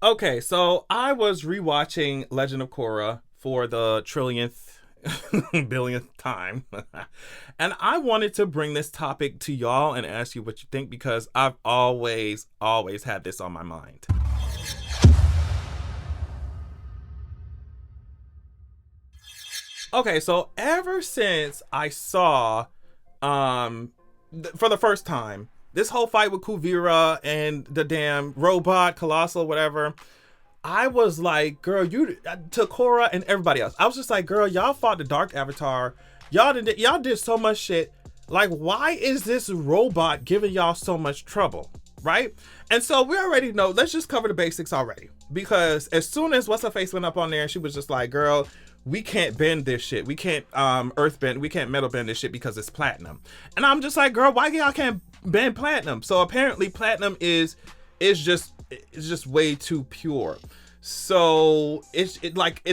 Okay, so I was rewatching Legend of Korra for the trillionth, billionth time. And I wanted to bring this topic to y'all and ask you what you think because I've always had this on my mind. Okay, so ever since I saw, for the first time, this whole fight with Kuvira and the damn robot, colossal, whatever, I was like, girl, you to Korra and everybody else. I was just like, girl, y'all fought the Dark Avatar. Y'all did so much shit. Like, why is this robot giving y'all so much trouble? Right? And so we already know, let's just cover the basics already. Because as soon as What's Her Face went up on there, she was just like, girl, we can't bend this shit. We can't earth bend, we can't metal bend this shit because it's platinum. And I'm just like, girl, why y'all can't bend platinum? So apparently platinum is just way too pure. So it's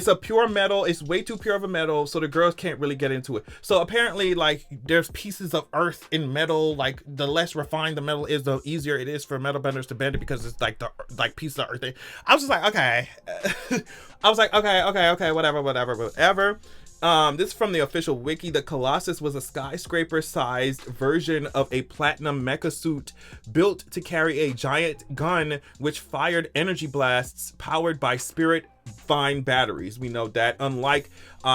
a pure metal. It's way too pure of a metal, so the girls can't really get into it. So apparently, like, there's pieces of earth in metal. Like, the less refined the metal is, the easier it is for metal benders to bend it because it's like the pieces of earth thing. I was just like, okay. I was like, okay, whatever. This is from the official wiki. The Colossus was a skyscraper-sized version of a platinum mecha suit built to carry a giant gun which fired energy blasts powered by spirit vine batteries. We know that unlike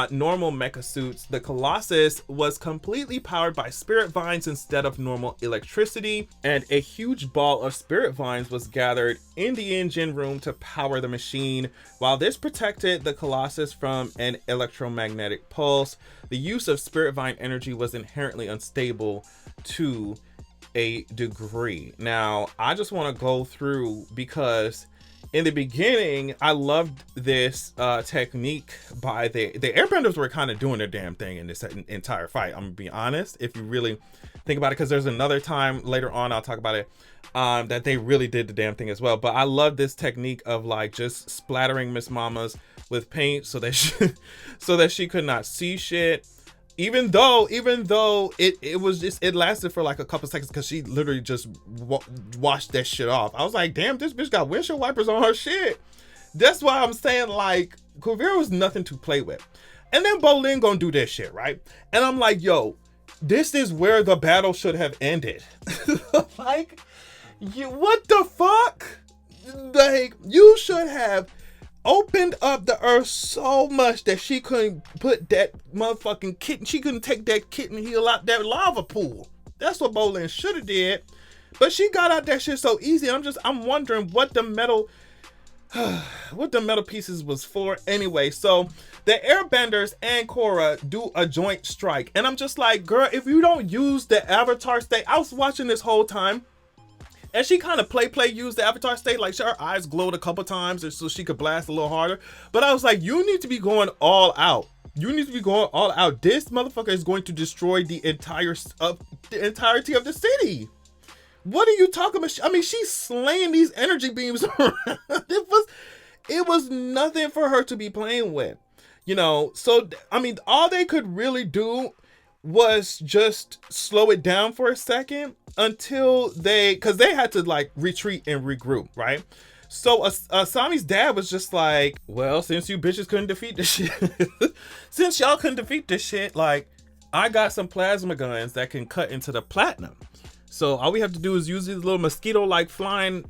normal mecha suits, the Colossus was completely powered by spirit vines instead of normal electricity, and a huge ball of spirit vines was gathered in the engine room to power the machine. While this protected the Colossus from an electromagnetic pulse, the use of spirit vine energy was inherently unstable to a degree. Now, I just want to go through because in the beginning, I loved this technique by the airbenders were kind of doing their damn thing in this entire fight. I'm gonna be honest, if you really think about it, because there's another time later on I'll talk about it that they really did the damn thing as well. But I love this technique of like just splattering Miss Mamas with paint so that she could not see shit. Even though it lasted for like a couple seconds because she literally just washed that shit off. I was like, damn, this bitch got windshield wipers on her shit. That's why I'm saying, like, Kuvira was nothing to play with. And then Bolin gonna do this shit, right? And I'm like, yo, this is where the battle should have ended. Like, what the fuck? Like, you should have opened up the earth so much that she couldn't put that motherfucking kitten, she couldn't take that kitten heel out that lava pool. That's what Bolin should have did. But she got out that shit so easy. I'm wondering what the metal pieces was for anyway. So the airbenders and Korra do a joint strike. And I'm just like, girl, if you don't use the avatar state, I was watching this whole time. And she kind of play used the avatar state, like her eyes glowed a couple times so she could blast a little harder. But I was like, you need to be going all out. You need to be going all out. This motherfucker is going to destroy the entirety of the city. What are you talking about? I mean, she's slaying these energy beams around. It was nothing for her to be playing with. You know, so, I mean, all they could really do was just slow it down for a second until because they had to like retreat and regroup, right? So Asami's dad was just like, well, since you bitches couldn't defeat this shit, since y'all couldn't defeat this shit, like, I got some plasma guns that can cut into the platinum. So all we have to do is use these little mosquito like flying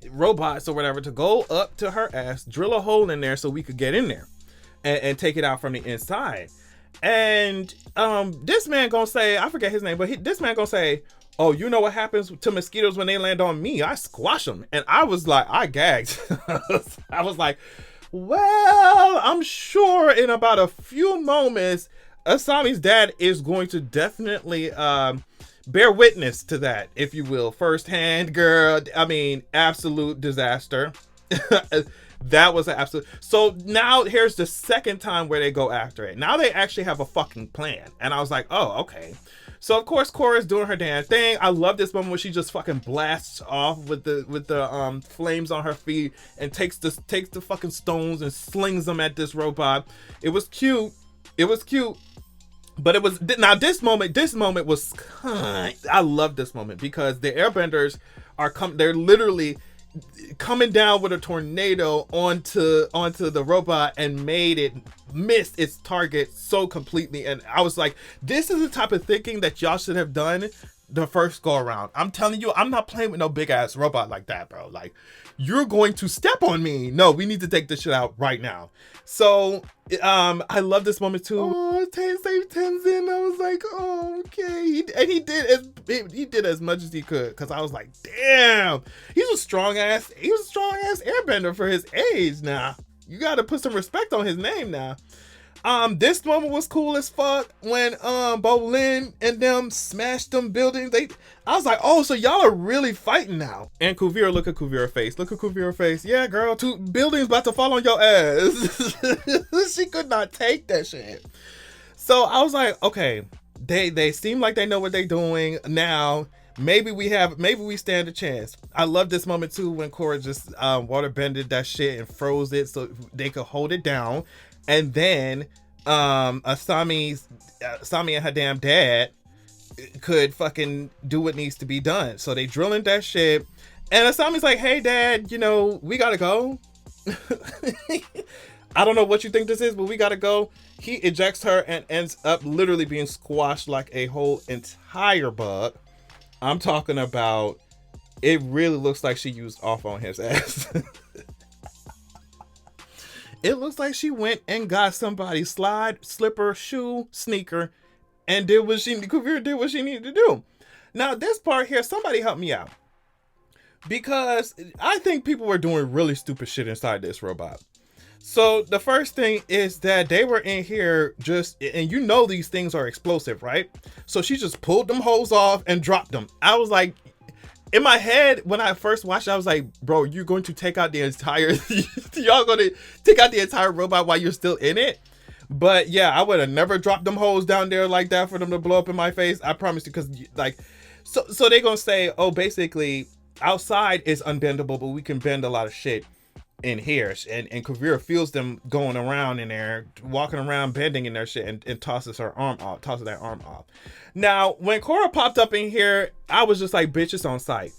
robots or whatever to go up to her ass, drill a hole in there so we could get in there and take it out from the inside. And this man gonna say, I forget his name, but this man gonna say, oh, you know what happens to mosquitoes when they land on me? I squash them. And I was like, I gagged. I was like, well, I'm sure in about a few moments, Asami's dad is going to definitely bear witness to that, if you will, firsthand, girl. I mean, absolute disaster. That was an absolute. So now here's the second time where they go after it. Now they actually have a fucking plan. And I was like, oh, okay. So of course Korra's doing her damn thing. I love this moment where she just fucking blasts off with the flames on her feet and takes the fucking stones and slings them at this robot. It was cute. But it was now this moment was I love this moment because the airbenders they're literally coming down with a tornado onto the robot and made it miss its target so completely. And I was like, this is the type of thinking that y'all should have done the first go around. I'm telling you, I'm not playing with no big ass robot like that, bro. Like, you're going to step on me. No, we need to take this shit out right now. So I love this moment too. Oh, save Tenzin. I was like, oh, okay. And he did as much as he could, because I was like, damn, he was a strong ass airbender for his age. Now you got to put some respect on his name now. This moment was cool as fuck when Bolin and them smashed them buildings. I was like, oh, so y'all are really fighting now. And Kuvira, look at Kuvira's face. Look at Kuvira's face. Yeah, girl, 2 buildings about to fall on your ass. She could not take that shit. So I was like, okay, they seem like they know what they're doing now. Maybe we stand a chance. I love this moment too when Korra just water bended that shit and froze it so they could hold it down. And then Asami and her damn dad could fucking do what needs to be done. So they drilling that shit. And Asami's like, hey, dad, we gotta go. I don't know what you think this is, but we gotta go. He ejects her and ends up literally being squashed like a whole entire bug. I'm talking about, it really looks like she used off on his ass. It looks like she went and got somebody's slide, slipper, shoe, sneaker, and Kuvira did what she needed to do. Now, this part here, somebody help me out. Because I think people were doing really stupid shit inside this robot. So, the first thing is that they were in here and these things are explosive, right? So, she just pulled them holes off and dropped them. I was like, in my head, when I first watched it, I was like, bro, you're going to take out the entire, y'all going to take out the entire robot while you're still in it? But yeah, I would have never dropped them holes down there like that for them to blow up in my face. I promise you, because so they're going to say, oh, basically, outside is unbendable, but we can bend a lot of shit in here. And Kuvira feels them going around in there, walking around, bending in their shit, and tosses that arm off. Now, when Korra popped up in here, I was just like, bitch, it's on site.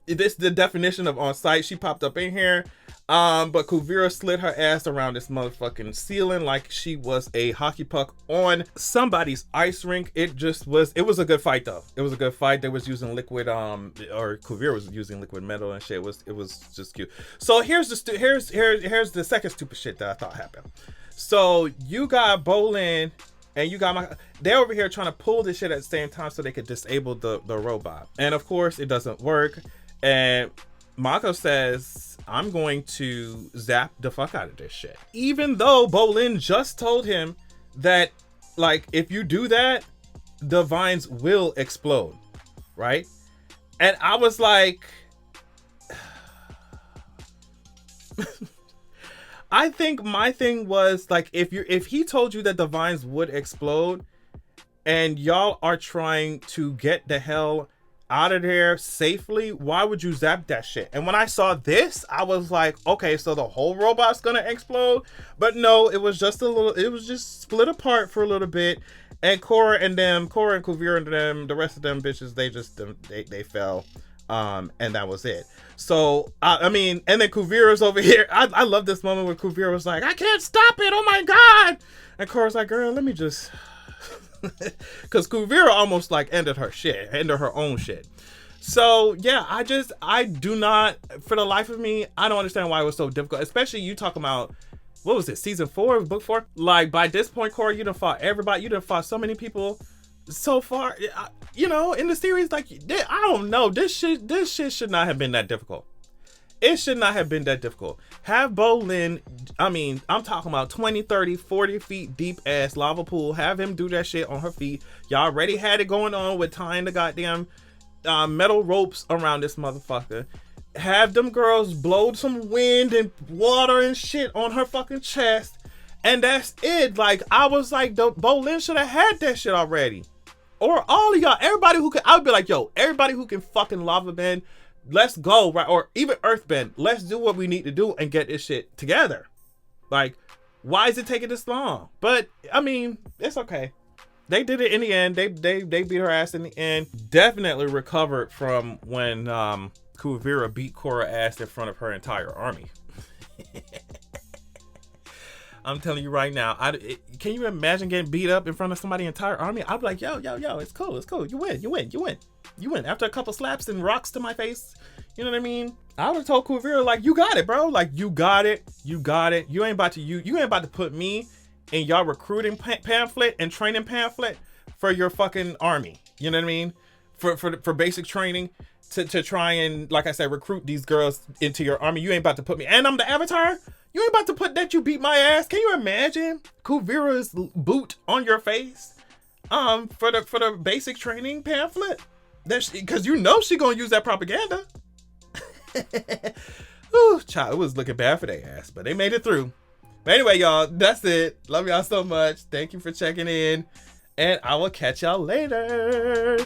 This is the definition of on site. She popped up in here. But Kuvira slid her ass around this motherfucking ceiling like she was a hockey puck on somebody's ice rink. It was a good fight though. It was a good fight. They was using liquid, or Kuvira was using liquid metal and shit. It was just cute. So here's the second stupid shit that I thought happened. So you got Bolin and you got they're over here trying to pull this shit at the same time so they could disable the robot. And of course it doesn't work. And Mako says, I'm going to zap the fuck out of this shit. Even though Bolin just told him that, like, if you do that, the vines will explode, right? And I was like, I think my thing was, like, if he told you that the vines would explode and y'all are trying to get the hell out of there safely, why would you zap that shit? And when I saw this, I was like, okay, so the whole robot's gonna explode. But no, it was just split apart for a little bit. And Korra and Kuvira and them, the rest of them bitches, they fell. And that was it. So I mean, and then Kuvira's over here. I love this moment where Kuvira was like, I can't stop it, oh my god. And Korra's like, girl, let me just because Kuvira almost like ended her own shit. So yeah, I do not, for the life of me, I don't understand why it was so difficult. Especially you talking about, what was it, season 4, book 4? Like, by this point, Korra, you done fought everybody. You done fought so many people so far, in the series. Like, I don't know, this shit should not have been that difficult. It should not have been that difficult. Have Bolin, I'm talking about 20, 30, 40 feet deep ass lava pool. Have him do that shit on her feet. Y'all already had it going on with tying the goddamn metal ropes around this motherfucker. Have them girls blow some wind and water and shit on her fucking chest. And that's it. Like, I was like, the Bolin should have had that shit already. Or all of y'all, everybody who can, I would be like, yo, everybody who can fucking lava bend, let's go, right? Or even earthbend. Let's do what we need to do and get this shit together. Like, why is it taking this long? But I mean, it's okay. They did it in the end. They beat her ass in the end. Definitely recovered from when Kuvira beat Korra ass in front of her entire army. I'm telling you right now, can you imagine getting beat up in front of somebody's entire army? I'd be like, yo, it's cool. You win. After a couple slaps and rocks to my face, you know what I mean? I would have told Kuvira, like, you got it, bro. Like, you got it. You ain't about to put me in y'all recruiting pamphlet and training pamphlet for your fucking army. You know what I mean? For basic training to try and, like I said, recruit these girls into your army. You ain't about to put me, and I'm the Avatar. You ain't about to put that you beat my ass. Can you imagine Kuvira's boot on your face? For the basic training pamphlet. Because you know she gonna use that propaganda. Ooh, child, it was looking bad for their ass, but they made it through. But anyway, y'all, that's it. Love y'all so much. Thank you for checking in, and I will catch y'all later.